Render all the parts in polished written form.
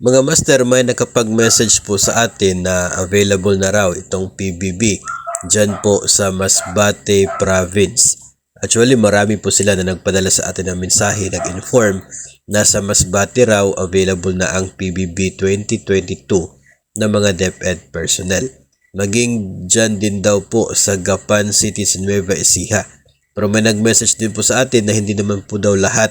Mga master, may nakapag-message po sa atin na available na raw itong PBB dyan po sa Masbate Province. Actually, marami po sila na nagpadala sa atin ng mensahe, nag-inform na sa Masbate raw available na ang PBB 2022 na mga DepEd personnel. Maging dyan din daw po sa Gapan City sa Nueva Ecija. Pero may nag-message din po sa atin na hindi naman po daw lahat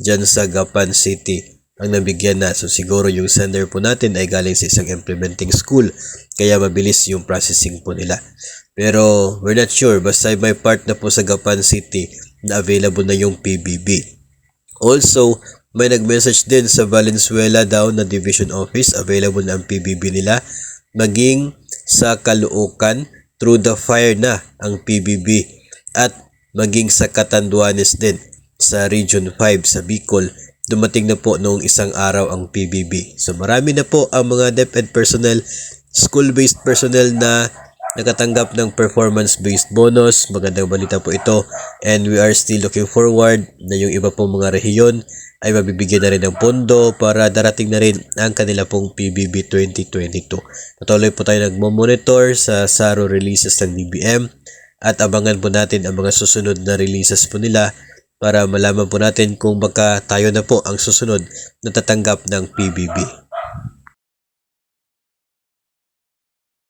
dyan sa Gapan City ang nabigyan na. So siguro yung sender po natin ay galing sa isang implementing school kaya mabilis yung processing po nila. Pero we're not sure, basta may part na po sa Gapan City na available na yung PBB. Also, may nag-message din sa Valenzuela daw na division office, available na ang PBB nila. Maging sa Caloocan, through the fire na ang PBB. At maging sa Catanduanes din, sa Region 5 sa Bicol, dumating na po noong isang araw ang PBB. So marami na po ang mga DepEd personnel, school-based personnel na nakatanggap ng performance-based bonus. Magandang balita po ito, and we are still looking forward na yung iba pong mga rehiyon ay mabibigyan na rin ng pondo para darating na rin ang kanila pong PBB 2022. Patuloy po tayo nagmo-monitor sa SARO releases ng DBM at abangan po natin ang mga susunod na releases po nila para malaman po natin kung baka tayo na po ang susunod na tatanggap ng PBB.